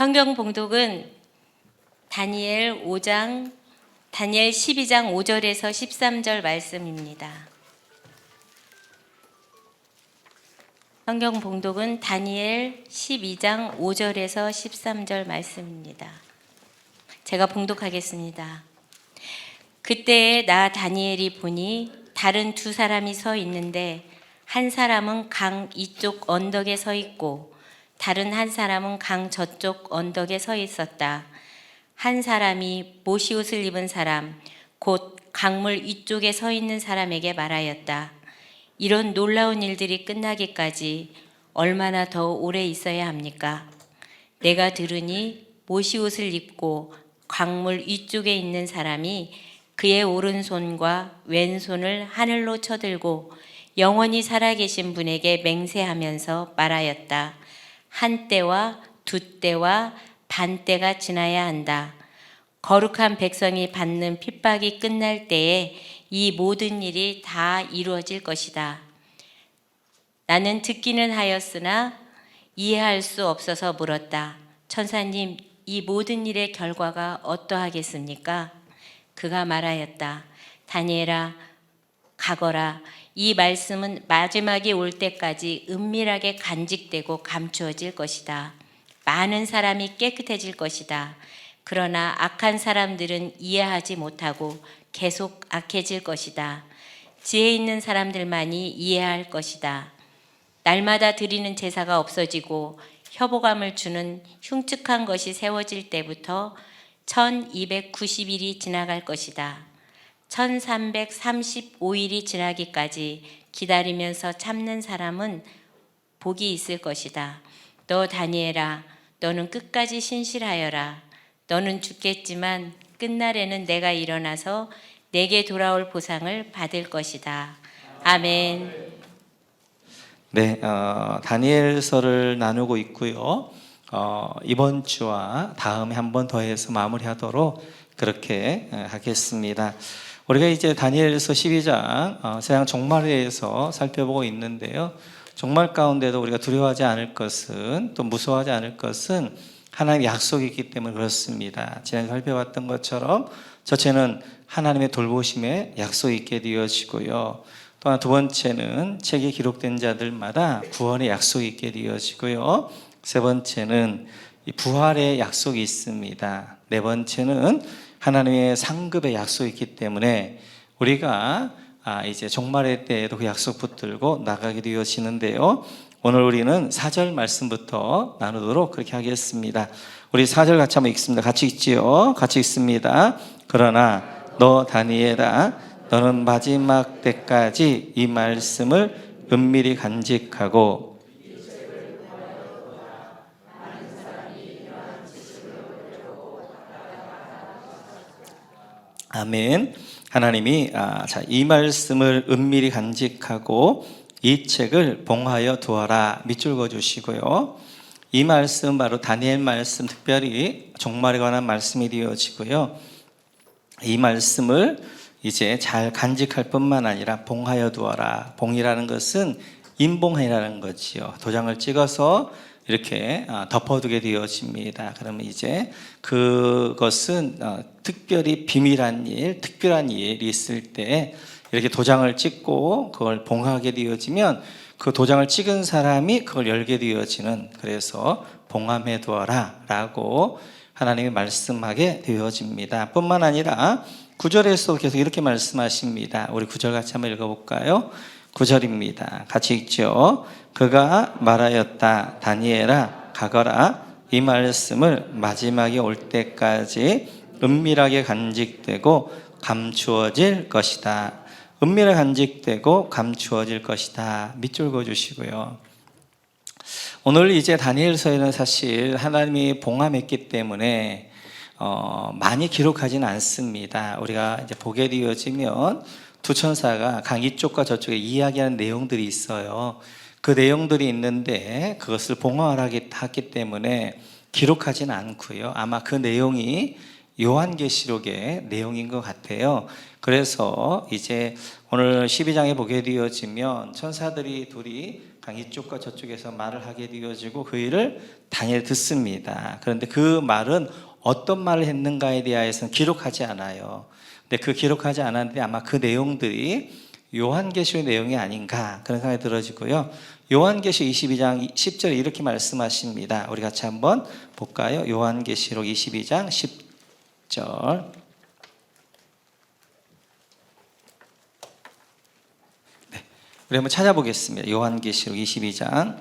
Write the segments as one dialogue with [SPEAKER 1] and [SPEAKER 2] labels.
[SPEAKER 1] 성경 봉독은 다니엘 12장 5절에서 13절 말씀입니다. 성경 봉독은 다니엘 12장 5절에서 13절 말씀입니다. 제가 봉독하겠습니다. 그때에 나 다니엘이 보니 다른 두 사람이 서 있는데 한 사람은 강 이쪽 언덕에 서 있고 다른 한 사람은 강 저쪽 언덕에 서 있었다. 한 사람이 모시옷을 입은 사람, 곧 강물 이쪽에 서 있는 사람에게 말하였다. 이런 놀라운 일들이 끝나기까지 얼마나 더 오래 있어야 합니까? 내가 들으니 모시옷을 입고 강물 이쪽에 있는 사람이 그의 오른손과 왼손을 하늘로 쳐들고 영원히 살아계신 분에게 맹세하면서 말하였다. 한 때와 두 때와 반 때가 지나야 한다. 거룩한 백성이 받는 핍박이 끝날 때에 이 모든 일이 다 이루어질 것이다. 나는 듣기는 하였으나 이해할 수 없어서 물었다. 천사님, 이 모든 일의 결과가 어떠하겠습니까? 그가 말하였다. 다니엘아, 가거라. 이 말씀은 마지막이 올 때까지 은밀하게 간직되고 감추어질 것이다. 많은 사람이 깨끗해질 것이다. 그러나 악한 사람들은 이해하지 못하고 계속 악해질 것이다. 지혜 있는 사람들만이 이해할 것이다. 날마다 드리는 제사가 없어지고 협오감을 주는 흉측한 것이 세워질 때부터 1290일이 지나갈 것이다. 1335일이 지나기까지 기다리면서 참는 사람은 복이 있을 것이다. 너 다니엘아, 너는 끝까지 신실하여라. 너는 죽겠지만 끝날에는 내가 일어나서 내게 돌아올 보상을 받을 것이다. 아멘.
[SPEAKER 2] 네, 다니엘서를 나누고 있고요. 이번 주와 다음에 한 번 더 해서 마무리하도록 그렇게 하겠습니다. 우리가 이제 다니엘서 12장 세상 종말에 대해서 살펴보고 있는데요. 종말 가운데도 우리가 두려워하지 않을 것은, 또 무서워하지 않을 것은 하나님의 약속이 있기 때문에 그렇습니다. 지난주에 살펴봤던 것처럼 첫째는 하나님의 돌보심에 약속이 있게 되어지고요. 또한 두 번째는 책에 기록된 자들마다 구원의 약속이 있게 되어지고요. 세 번째는 부활의 약속이 있습니다. 네 번째는 하나님의 상급의 약속이 있기 때문에 우리가 이제 종말의 때에도 그 약속 붙들고 나가게 되어지는데요. 오늘 우리는 4절 말씀부터 나누도록 그렇게 하겠습니다. 우리 4절 같이 한번 읽습니다. 같이 읽지요. 같이 읽습니다. 그러나 너 다니엘아, 너는 마지막 때까지 이 말씀을 은밀히 간직하고 아멘. 하나님이 이 말씀을 은밀히 간직하고 이 책을 봉하여 두어라 밑줄 그어주시고요. 이 말씀 바로 다니엘 말씀, 특별히 종말에 관한 말씀이 되어지고요. 이 말씀을 이제 잘 간직할 뿐만 아니라 봉하여 두어라. 봉이라는 것은 인봉이라는 거지요. 도장을 찍어서 이렇게 덮어두게 되어집니다. 그러면 이제 그것은 특별히 비밀한 일, 특별한 일이 있을 때 이렇게 도장을 찍고 그걸 봉하게 되어지면 그 도장을 찍은 사람이 그걸 열게 되어지는, 그래서 봉함해 두어라 라고 하나님이 말씀하게 되어집니다. 뿐만 아니라 9절에서 계속 이렇게 말씀하십니다. 우리 9절 같이 한번 읽어볼까요? 9절입니다. 같이 읽죠. 그가 말하였다. 다니엘아, 가거라. 이 말씀을 마지막에 올 때까지 은밀하게 간직되고 감추어질 것이다. 은밀하게 간직되고 감추어질 것이다. 밑줄 그어주시고요. 오늘 이제 다니엘서에는 사실 하나님이 봉함했기 때문에 많이 기록하지는 않습니다. 우리가 이제 보게 되어지면 두 천사가 강 이쪽과 저쪽에 이야기하는 내용들이 있어요. 그 내용들이 있는데 그것을 봉화하기 때문에 기록하지는 않고요. 아마 그 내용이 요한계시록의 내용인 것 같아요. 그래서 이제 오늘 12장에 보게 되어지면 천사들이 둘이 강 이쪽과 저쪽에서 말을 하게 되어지고 그 일을 다니엘이 듣습니다. 그런데 그 말은 어떤 말을 했는가에 대해서는 기록하지 않아요. 근데 그 기록하지 않았는데 아마 그 내용들이 요한계시록 내용이 아닌가 그런 생각이 들어지고요. 요한계시록 22장 10절에 이렇게 말씀하십니다. 우리 같이 한번 볼까요? 요한계시록 22장 10절. 네, 우리 한번 찾아보겠습니다. 요한계시록 22장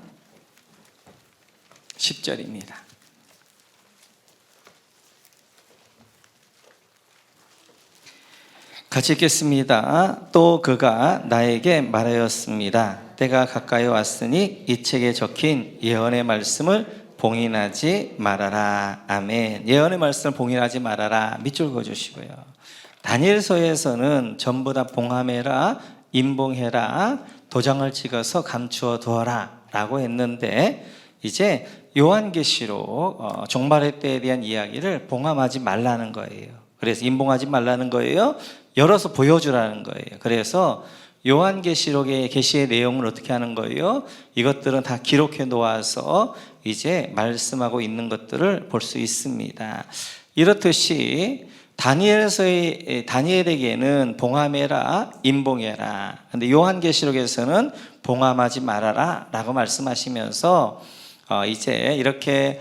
[SPEAKER 2] 10절입니다. 같이 읽겠습니다. 또 그가 나에게 말하였습니다. 때가 가까이 왔으니 이 책에 적힌 예언의 말씀을 봉인하지 말아라. 아멘. 예언의 말씀을 봉인하지 말아라. 밑줄 그어주시고요. 다니엘서에서는 전부 다 봉함해라, 임봉해라, 도장을 찍어서 감추어 두어라 라고 했는데 이제 요한계시록 종말의 때에 대한 이야기를 봉함하지 말라는 거예요. 그래서 임봉하지 말라는 거예요. 열어서 보여주라는 거예요. 그래서 요한계시록의 계시의 내용을 어떻게 하는 거예요? 이것들은 다 기록해 놓아서 이제 말씀하고 있는 것들을 볼 수 있습니다. 이렇듯이 다니엘에게는 봉함해라, 임봉해라. 근데 요한계시록에서는 봉함하지 말아라 라고 말씀하시면서 이제 이렇게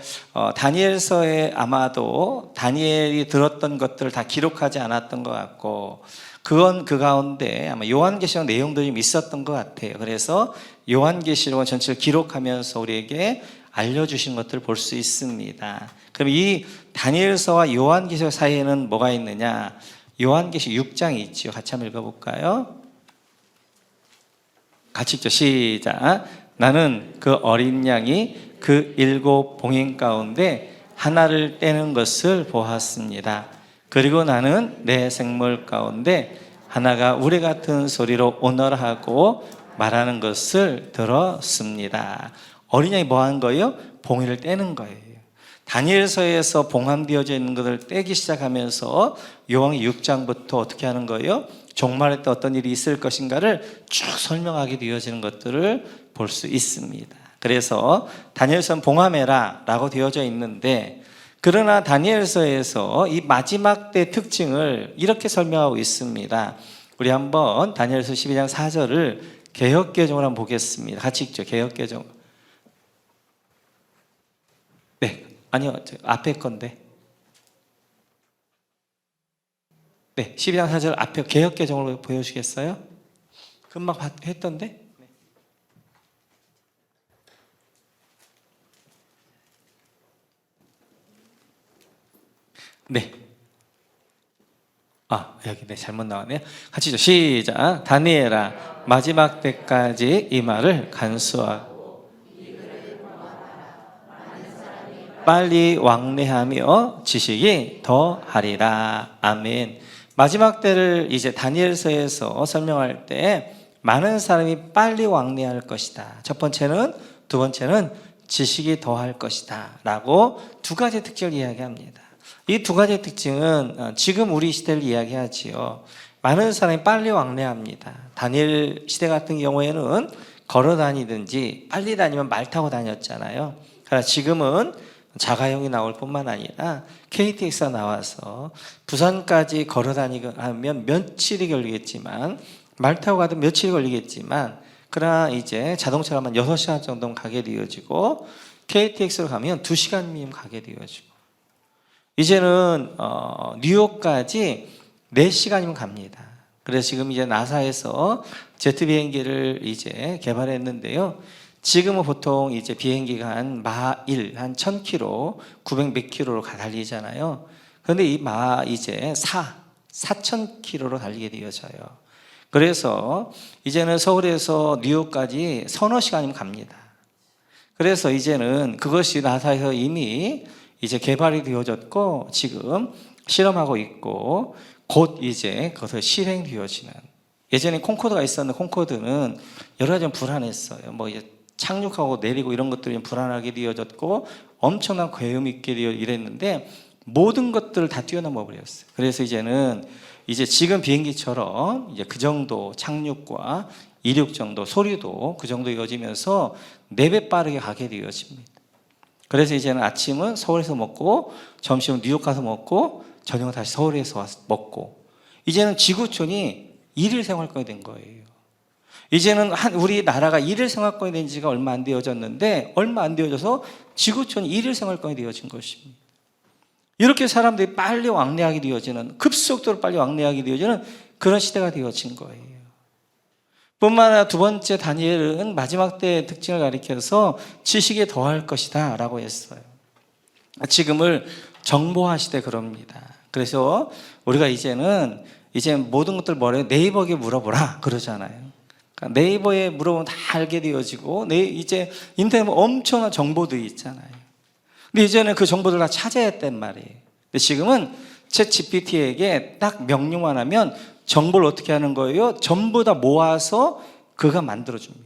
[SPEAKER 2] 다니엘서에 아마도 다니엘이 들었던 것들을 다 기록하지 않았던 것 같고 그건 그 가운데 아마 요한계시록 내용들이 좀 있었던 것 같아요. 그래서 요한계시록은 전체를 기록하면서 우리에게 알려주신 것들을 볼 수 있습니다. 그럼 이 다니엘서와 요한계시록 사이에는 뭐가 있느냐? 요한계시록 6장이 있죠. 같이 한번 읽어볼까요? 같이 읽죠. 시작. 나는 그 어린 양이 그 7 봉인 가운데 하나를 떼는 것을 보았습니다. 그리고 나는 내 생물 가운데 하나가 우레 같은 소리로 오너라 하고 말하는 것을 들었습니다. 어린 양이 뭐 하는 거예요? 봉인을 떼는 거예요. 다니엘서에서 봉함되어져 있는 것을 떼기 시작하면서 요한이 6장부터 어떻게 하는 거예요? 종말에 때 어떤 일이 있을 것인가를 쭉 설명하게 되어지는 것들을 볼 수 있습니다. 그래서 다니엘서는 봉함해라 라고 되어져 있는데 그러나 다니엘서에서 이 마지막 때 특징을 이렇게 설명하고 있습니다. 우리 한번 다니엘서 12장 4절을 개역개정으로 한번 보겠습니다. 같이 읽죠. 개역개정. 네, 아니요. 앞에 건데. 네, 12장 4절 앞에 개역개정으로 보여주시겠어요? 금방 했던데? 네. 여기 네, 잘못 나왔네요. 같이 시작. 다니엘아, 마지막 때까지 이 말을 간수하고 빨리 왕래하며 지식이 더하리라. 아멘. 마지막 때를 이제 다니엘서에서 설명할 때 많은 사람이 빨리 왕래할 것이다. 첫 번째는, 두 번째는 지식이 더할 것이다 라고 두 가지 특징을 이야기합니다. 이 두 가지 특징은 지금 우리 시대를 이야기하지요. 많은 사람이 빨리 왕래합니다. 다니엘 시대 같은 경우에는 걸어 다니든지 빨리 다니면 말 타고 다녔잖아요. 그러나 지금은 자가용이 나올 뿐만 아니라 KTX가 나와서 부산까지 걸어 다니면 며칠이 걸리겠지만 말 타고 가도 며칠이 걸리겠지만 그러나 이제 자동차로만 6시간 정도 가게 되어지고 KTX로 가면 2시간이면 가게 되어지고 이제는 뉴욕까지 4시간이면 갑니다. 그래서 지금 이제 나사에서 제트 비행기를 이제 개발했는데요. 지금은 보통 이제 비행기가 한 1000km, 900몇 킬로로 달리잖아요. 그런데 이 이제 4000km로 달리게 되어져요. 그래서 이제는 서울에서 뉴욕까지 서너 시간이면 갑니다. 그래서 이제는 그것이 나사에서 이미 이제 개발이 되어졌고 지금 실험하고 있고 곧 이제 그것을 실행되어지는. 예전에 콩코드가 있었는데 콩코드는 여러 가지 좀 불안했어요. 뭐 이제 착륙하고 내리고 이런 것들이 좀 불안하게 되어졌고 엄청난 괴음 있게 이랬는데 모든 것들을 다 뛰어넘어 버렸어요. 그래서 이제는 이제 지금 비행기처럼 이제 그 정도 착륙과 이륙 정도, 소리도 그 정도 이어지면서 4배 빠르게 가게 되어집니다. 그래서 이제는 아침은 서울에서 먹고, 점심은 뉴욕 가서 먹고, 저녁은 다시 서울에서 와서 먹고, 이제는 지구촌이 일일 생활권이 된 거예요. 이제는 우리나라가 일일 생활권이 된 지가 얼마 안 되어졌는데, 얼마 안 되어져서 지구촌이 일일 생활권이 되어진 것입니다. 이렇게 사람들이 빨리 왕래하게 되어지는, 급속도로 빨리 왕래하게 되어지는 그런 시대가 되어진 거예요. 뿐만 아니라 두 번째 다니엘은 마지막 때의 특징을 가리켜서 지식에 더할 것이다 라고 했어요. 지금을 정보화 시대 그럽니다. 그래서 우리가 이제 모든 것들 뭐래요? 네이버에게 물어보라 그러잖아요. 그러니까 네이버에 물어보면 다 알게 되어지고, 이제 인터넷에 엄청난 정보들이 있잖아요. 근데 이제는 그 정보들을 다 찾아야 했단 말이에요. 근데 지금은 챗 GPT에게 딱 명령만 하면 정보를 어떻게 하는 거예요? 전부 다 모아서 그가 만들어줍니다.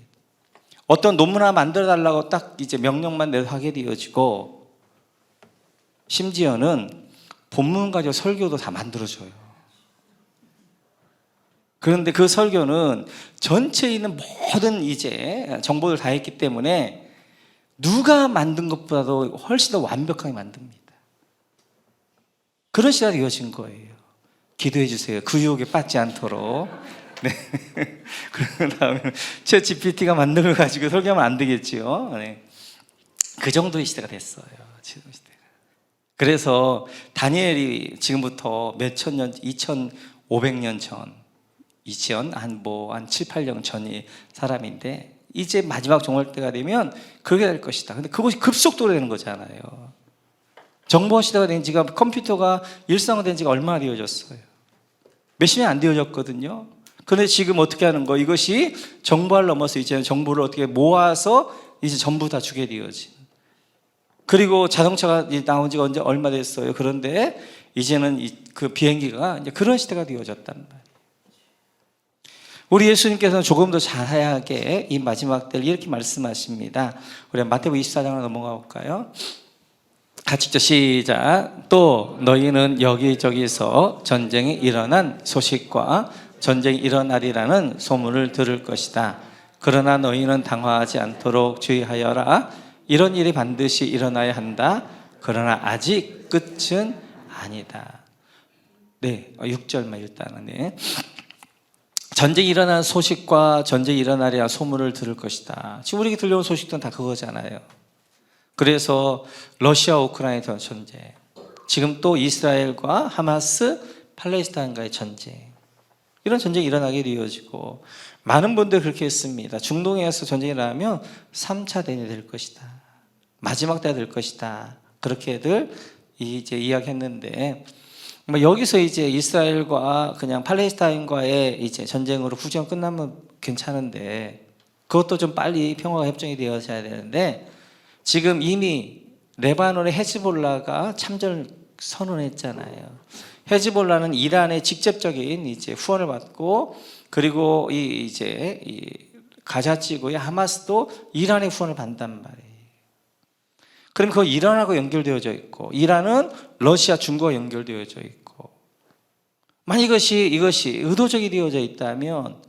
[SPEAKER 2] 어떤 논문 하나 만들어달라고 딱 이제 명령만 내서 하게 되어지고, 심지어는 본문 가지고 설교도 다 만들어줘요. 그런데 그 설교는 전체에 있는 모든 이제 정보를 다 했기 때문에 누가 만든 것보다도 훨씬 더 완벽하게 만듭니다. 그런 시대가 되어진 거예요. 기도해 주세요. 그 유혹에 빠지지 않도록. 네. 그런 다음에 챗 GPT가 만든 걸 가지고 설교하면 안 되겠지요. 네. 그 정도의 시대가 됐어요. 지금 시대가. 그래서 다니엘이 지금부터 몇천 년, 2500년 전, 한 7, 8년 전의 사람인데, 이제 마지막 종말 때가 되면 그렇게 될 것이다. 근데 그것이 급속도로 되는 거잖아요. 정보 시대가 된 지가, 컴퓨터가 일상화된 지가 얼마나 되어졌어요? 몇십 년 안 되어졌거든요. 그런데 지금 어떻게 하는 거? 이것이 정보를 넘어서 이제는 정보를 어떻게 모아서 이제 전부 다 주게 되어진. 그리고 자동차가 나온 지가 언제 얼마 됐어요. 그런데 이제는 그 비행기가 이제 그런 시대가 되어졌단 말이에요. 우리 예수님께서는 조금 더 자세하게 이 마지막 때를 이렇게 말씀하십니다. 우리 마태복음 24장으로 넘어가 볼까요? 같이 읽죠. 시작. 또 너희는 여기저기서 전쟁이 일어난 소식과 전쟁이 일어나리라는 소문을 들을 것이다. 그러나 너희는 당황하지 않도록 주의하여라. 이런 일이 반드시 일어나야 한다. 그러나 아직 끝은 아니다. 네, 6절만 일단은. 네. 전쟁이 일어나는 소식과 전쟁이 일어나리라 소문을 들을 것이다. 지금 우리에게 들려온 소식들은 다 그거잖아요. 그래서 러시아 우크라이나 전쟁, 지금 또 이스라엘과 하마스 팔레스타인과의 전쟁, 이런 전쟁이 일어나게 되어지고, 많은 분들이 그렇게 했습니다. 중동에서 전쟁이 일어나면 3차 대전이 될 것이다, 마지막 때가 될 것이다, 그렇게들 이제 이야기했는데, 여기서 이제 이스라엘과 그냥 팔레스타인과의 이제 전쟁으로 후전 끝나면 괜찮은데, 그것도 좀 빨리 평화가 협정이 되어져야 되는데, 지금 이미 레바논의 헤즈볼라가 참전을 선언했잖아요. 헤즈볼라는 이란의 직접적인 이제 후원을 받고, 그리고 이 가자 지구의 하마스도 이란의 후원을 받는단 말이에요. 그럼 그 이란하고 연결되어져 있고, 이란은 러시아, 중국과 연결되어져 있고, 만약 이것이 의도적이 되어져 있다면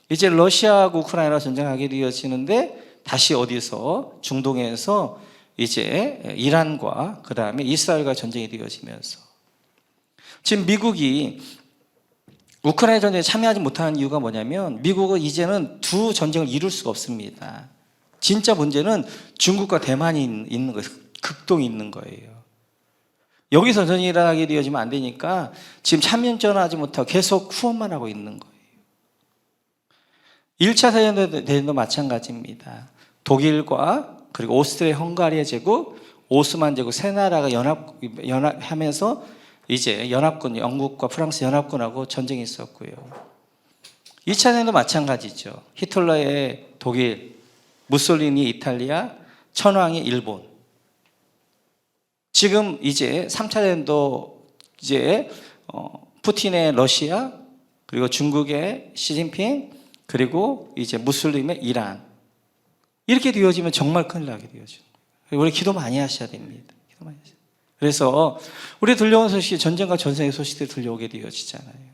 [SPEAKER 2] 이제 러시아하고 우크라이나 전쟁하게 되어지는데, 다시 어디서 중동에서 이제 이란과 그 다음에 이스라엘과 전쟁이 되어지면서, 지금 미국이 우크라이나 전쟁에 참여하지 못하는 이유가 뭐냐면, 미국은 이제는 두 전쟁을 이룰 수가 없습니다. 진짜 문제는 중국과 대만이 있는 거예요. 극동이 있는 거예요. 여기서 전쟁이 일어나게 되어지면 안 되니까 지금 참전하지 못하고 계속 후원만 하고 있는 거예요. 1차 세계대전도 마찬가지입니다. 독일과 그리고 오스트리아 헝가리아 제국, 오스만 제국 세 나라가 연합하면서 이제 연합군, 영국과 프랑스 연합군하고 전쟁이 있었고요. 2차 세계대전도 마찬가지죠. 히틀러의 독일, 무솔리니 이탈리아, 천황이 일본. 지금 이제 3차 대전도 이제 푸틴의 러시아, 그리고 중국의 시진핑, 그리고 이제 무슬림의 이란, 이렇게 되어지면 정말 큰일 나게 되어져요. 우리 기도 많이 하셔야 됩니다. 기도 많이 하셔야 돼요. 그래서 우리 들려온 소식이 전쟁과 전생의 소식들이 들려오게 되어지잖아요.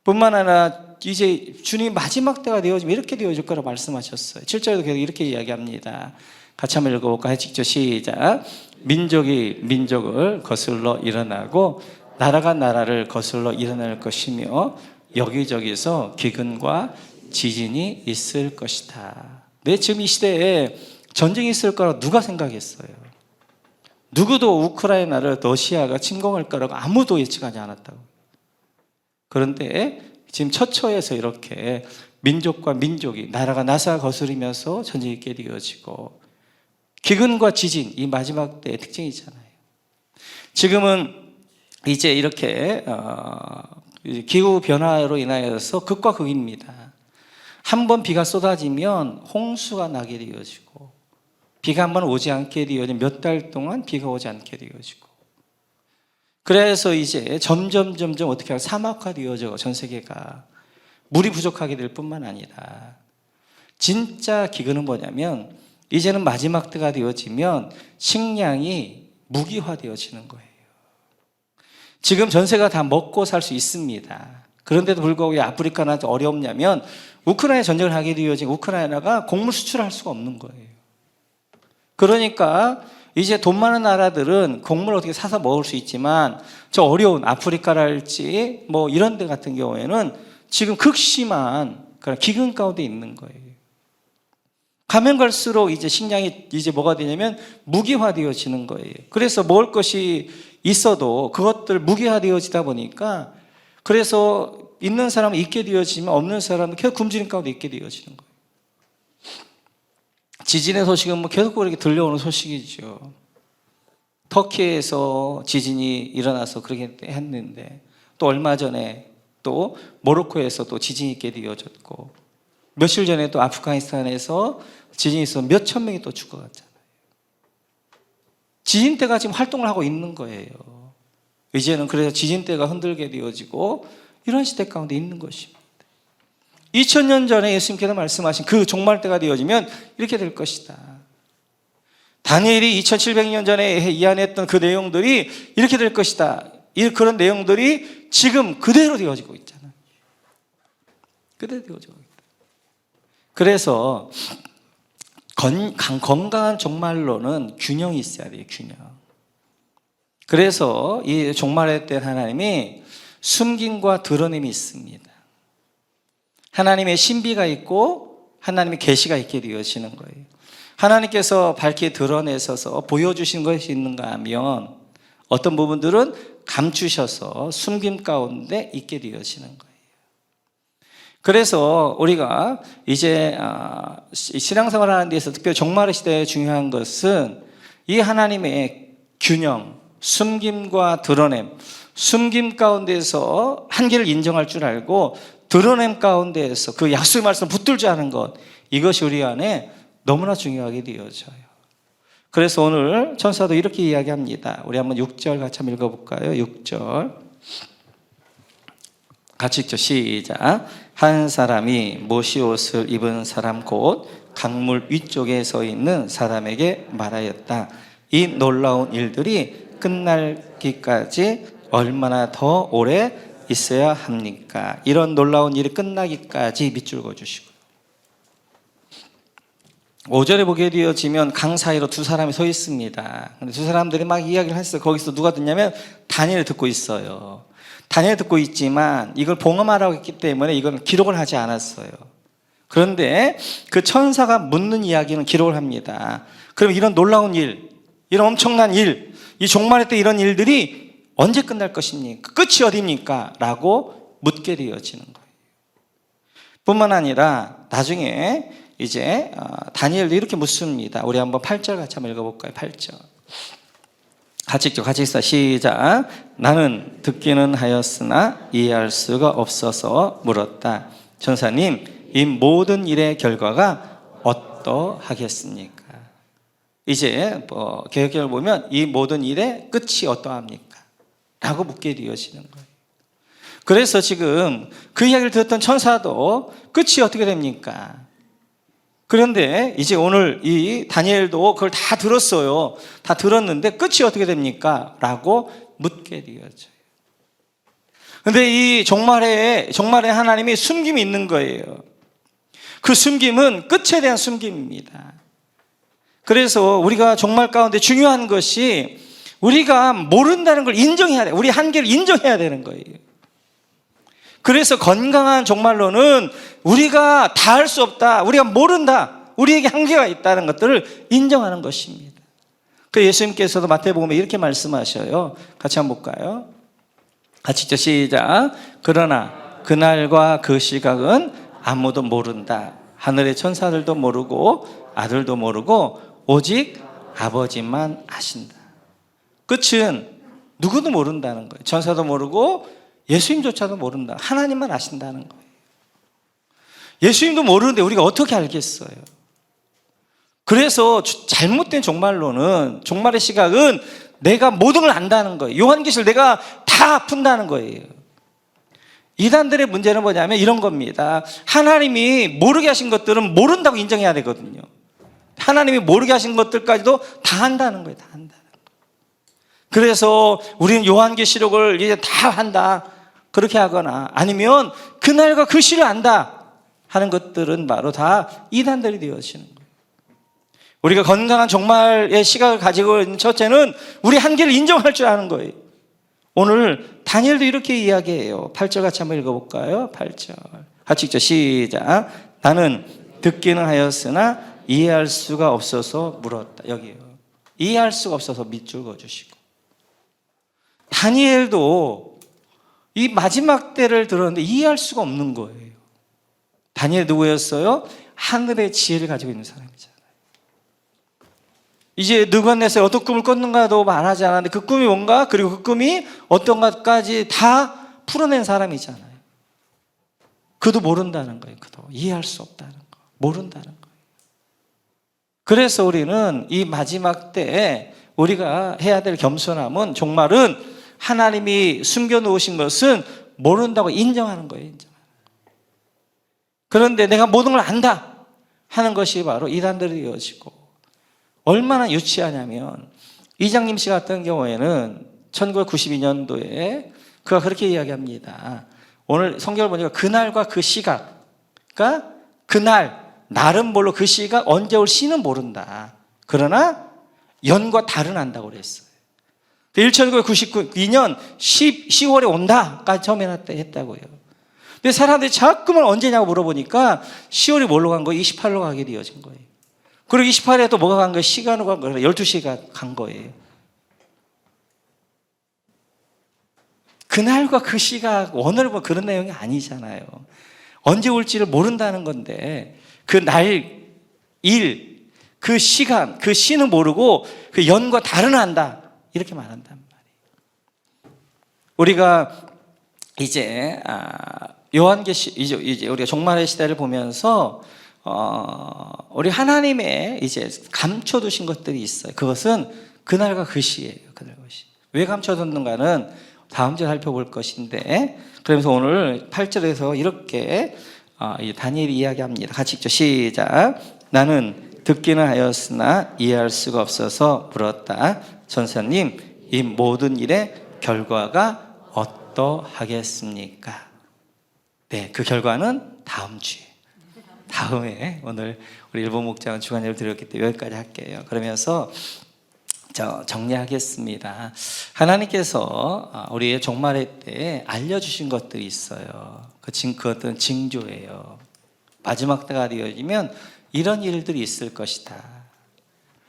[SPEAKER 2] 뿐만 아니라 이제 주님이 마지막 때가 되어지면 이렇게 되어질 거라고 말씀하셨어요. 7절에도 계속 이렇게 이야기합니다. 같이 한번 읽어볼까요? 직접 시작. 민족이 민족을 거슬러 일어나고 나라가 나라를 거슬러 일어날 것이며 여기저기서 기근과 지진이 있을 것이다. 네, 지금 이 시대에 전쟁이 있을 거라고 누가 생각했어요? 누구도 우크라이나를 러시아가 침공할 거라고 아무도 예측하지 않았다고. 그런데 지금 처처에서 이렇게 민족과 민족이 나라가 나라가 거스르면서 전쟁이 있게 되어지고 기근과 지진, 이 마지막 때의 특징이잖아요. 지금은 이제 이렇게 기후 변화로 인하여서 극과 극입니다. 한 번 비가 쏟아지면 홍수가 나게 되어지고 비가 한 번 오지 않게 되어지면 몇 달 동안 비가 오지 않게 되어지고 그래서 이제 점점 어떻게 하면 사막화 되어져 전 세계가 물이 부족하게 될 뿐만 아니라 진짜 기근은 뭐냐면 이제는 마지막 때가 되어지면 식량이 무기화되어지는 거예요. 지금 전세가 다 먹고 살 수 있습니다. 그런데도 불구하고 왜 아프리카나 어렵냐면 우크라이나 전쟁을 하게 되어진 우크라이나가 곡물 수출할 수가 없는 거예요. 그러니까 이제 돈 많은 나라들은 곡물을 어떻게 사서 먹을 수 있지만 저 어려운 아프리카랄지 뭐 이런 데 같은 경우에는 지금 극심한 그런 기근 가운데 있는 거예요. 가면 갈수록 이제 식량이 이제 뭐가 되냐면 무기화되어지는 거예요. 그래서 먹을 것이 있어도 그것들 무기화되어지다 보니까 그래서 있는 사람은 있게 되어지면 없는 사람은 계속 굶주림 가운데 있게 되어지는 거예요. 지진의 소식은 뭐 계속 그렇게 들려오는 소식이죠. 터키에서 지진이 일어나서 그렇게 했는데 또 얼마 전에 또 모로코에서 또 지진이 있게 되어졌고 며칠 전에 또 아프가니스탄에서 지진이 있어서 몇천 명이 또 죽어갔잖아요. 지진대가 지금 활동을 하고 있는 거예요. 이제는 그래서 지진대가 흔들게 되어지고 이런 시대 가운데 있는 것입니다. 2000년 전에 예수님께서 말씀하신 그 종말 때가 되어지면 이렇게 될 것이다. 다니엘이 2700년 전에 이야기했던 그 내용들이 이렇게 될 것이다. 그런 내용들이 지금 그대로 되어지고 있잖아요. 그대로 되어지고 있다. 그래서 건강한 종말론은 균형이 있어야 돼요. 균형. 그래서 이 종말의 때 하나님이 숨김과 드러냄이 있습니다. 하나님의 신비가 있고 하나님의 계시가 있게 되어지는 거예요. 하나님께서 밝게 드러내셔서 보여주신 것이 있는가 하면 어떤 부분들은 감추셔서 숨김 가운데 있게 되어지는 거예요. 그래서 우리가 이제 신앙생활 하는 데서 특별히 종말의 시대에 중요한 것은 이 하나님의 균형, 숨김과 드러냄, 숨김 가운데서 한계를 인정할 줄 알고 드러냄 가운데에서 그 약속의 말씀을 붙들지 않은 것, 이것이 우리 안에 너무나 중요하게 되어져요. 그래서 오늘 천사도 이렇게 이야기합니다. 우리 한번 6절 같이 한번 읽어볼까요? 6절 같이 읽죠. 시작. 한 사람이 모시옷을 입은 사람 곧 강물 위쪽에 서 있는 사람에게 말하였다. 이 놀라운 일들이 끝날기까지 얼마나 더 오래 있어야 합니까? 이런 놀라운 일이 끝나기까지 밑줄 그어주시고 5절에 보게 되어지면 강 사이로 두 사람이 서 있습니다. 근데 두 사람들이 막 이야기를 했어요. 거기서 누가 듣냐면 다니엘이 듣고 있어요. 다니엘이 듣고 있지만 이걸 봉헌하라고 했기 때문에 이건 기록을 하지 않았어요. 그런데 그 천사가 묻는 이야기는 기록을 합니다. 그럼 이런 놀라운 일, 이런 엄청난 일, 이 종말의 때 이런 일들이 언제 끝날 것입니까? 끝이 어디입니까? 라고 묻게 되어지는 거예요. 뿐만 아니라 나중에 이제 다니엘도 이렇게 묻습니다. 우리 한번 8절 같이 한번 읽어볼까요? 8절 같이 읽죠. 같이 읽자. 시작. 나는 듣기는 하였으나 이해할 수가 없어서 물었다. 전사님, 이 모든 일의 결과가 어떠하겠습니까? 이제 개혁기를 보면 이 모든 일의 끝이 어떠합니까? 라고 묻게 되어지는 거예요. 그래서 지금 그 이야기를 들었던 천사도 끝이 어떻게 됩니까? 그런데 이제 오늘 이 다니엘도 그걸 다 들었어요. 다 들었는데 끝이 어떻게 됩니까? 라고 묻게 되어져요. 근데 이 종말에 하나님이 숨김이 있는 거예요. 그 숨김은 끝에 대한 숨김입니다. 그래서 우리가 종말 가운데 중요한 것이 우리가 모른다는 걸 인정해야 돼. 우리 한계를 인정해야 되는 거예요. 그래서 건강한 종말론은 우리가 다 할 수 없다, 우리가 모른다, 우리에게 한계가 있다는 것들을 인정하는 것입니다. 그 예수님께서도 마태복음에 이렇게 말씀하셔요. 같이 한번 볼까요? 같이 읽죠. 시작. 그러나 그날과 그 시각은 아무도 모른다. 하늘의 천사들도 모르고 아들도 모르고 오직 아버지만 아신다. 끝은 누구도 모른다는 거예요. 천사도 모르고 예수님조차도 모른다. 하나님만 아신다는 거예요. 예수님도 모르는데 우리가 어떻게 알겠어요? 그래서 잘못된 종말론은, 종말의 시각은 내가 모든 걸 안다는 거예요. 요한계시를 내가 다 푼다는 거예요. 이단들의 문제는 뭐냐면 이런 겁니다. 하나님이 모르게 하신 것들은 모른다고 인정해야 되거든요. 하나님이 모르게 하신 것들까지도 다 한다는 거예요. 다 한다는 거예요. 그래서 우리는 요한계시록을 이제 다 한다, 그렇게 하거나 아니면 그날과 그 시를 안다 하는 것들은 바로 다 이단들이 되어지는 거예요. 우리가 건강한 종말의 시각을 가지고 있는 첫째는 우리 한계를 인정할 줄 아는 거예요. 오늘 다니엘도 이렇게 이야기해요. 8절 같이 한번 읽어볼까요? 8절 같이 읽죠. 시작. 나는 듣기는 하였으나 이해할 수가 없어서 물었다. 여기요. 이해할 수가 없어서 밑줄 그어주시고, 다니엘도 이 마지막 때를 들었는데 이해할 수가 없는 거예요. 다니엘 누구였어요? 하늘의 지혜를 가지고 있는 사람이잖아요. 이제 느부갓네살 어떤 꿈을 꿨는가도 말하지 않았는데 그 꿈이 뭔가, 그리고 그 꿈이 어떤 것까지 다 풀어낸 사람이잖아요. 그도 모른다는 거예요. 그도 이해할 수 없다는 거, 모른다는 거예요. 그래서 우리는 이 마지막 때에 우리가 해야 될 겸손함은, 종말은 하나님이 숨겨놓으신 것은 모른다고 인정하는 거예요. 인정하는 거예요. 그런데 내가 모든 걸 안다 하는 것이 바로 이단들이 이어지고, 얼마나 유치하냐면 이장님 씨 같은 경우에는 1992년도에 그가 그렇게 이야기합니다. 오늘 성경을 보니까 그날과 그 시각, 그러니까 그날, 날은 몰라, 그 시각 언제 올 시는 모른다. 그러나 연과 달은 안다고 그랬어요. 1992년 10월에 온다까지 처음에 했다고요. 근데 사람들이 자꾸만 언제냐고 물어보니까 10월이 뭘로 간 거예요? 28로 가게 되어진 거예요. 그리고 28에 또 뭐가 간 거예요? 시간으로 간 거예요. 12시가 간 거예요. 그날과 그 시각, 오늘 뭐 그런 내용이 아니잖아요. 언제 올지를 모른다는 건데, 그 날, 일, 그 시간, 그 시는 모르고 그 연과 달은 안다, 이렇게 말한단 말이에요. 우리가 이제 요한계시, 이제 우리가 종말의 시대를 보면서 우리 하나님의 이제 감춰두신 것들이 있어요. 그것은 그날과 그 시예요. 그날과 그 시. 왜 감춰뒀는가는 다음 주에 살펴볼 것인데, 그러면서 오늘 8절에서 이렇게 다니엘이 이야기합니다. 같이 읽죠. 시작. 나는 듣기는 하였으나 이해할 수가 없어서 물었다. 전사님, 이 모든 일의 결과가 어떠하겠습니까? 네, 그 결과는 다음 주에, 다음에, 오늘 우리 일본 목장은 주간 예를 드렸기 때문에 여기까지 할게요. 그러면서 정리하겠습니다. 하나님께서 우리의 종말의 때에 알려주신 것들이 있어요. 그것들은 징조예요. 마지막 때가 되어지면 이런 일들이 있을 것이다.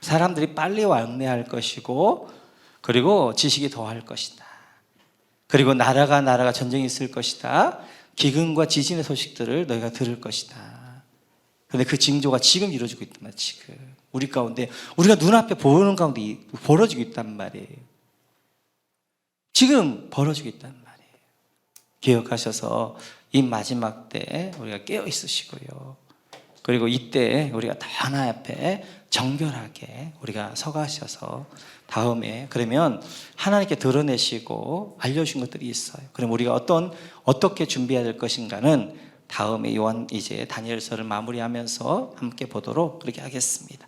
[SPEAKER 2] 사람들이 빨리 왕래할 것이고, 그리고 지식이 더할 것이다. 그리고 나라가 전쟁이 있을 것이다. 기근과 지진의 소식들을 너희가 들을 것이다. 그런데 그 징조가 지금 이루어지고 있단 말이에요. 지금 우리 가운데, 우리가 눈앞에 보는 가운데 벌어지고 있단 말이에요. 지금 벌어지고 있단 말이에요. 기억하셔서 이 마지막 때 우리가 깨어 있으시고요. 그리고 이때 우리가 다 하나 앞에 정결하게 우리가 서가셔서 다음에, 그러면 하나님께 드러내시고 알려주신 것들이 있어요. 그럼 우리가 어떻게 준비해야 될 것인가는 다음에 요한 이제 다니엘서를 마무리하면서 함께 보도록 그렇게 하겠습니다.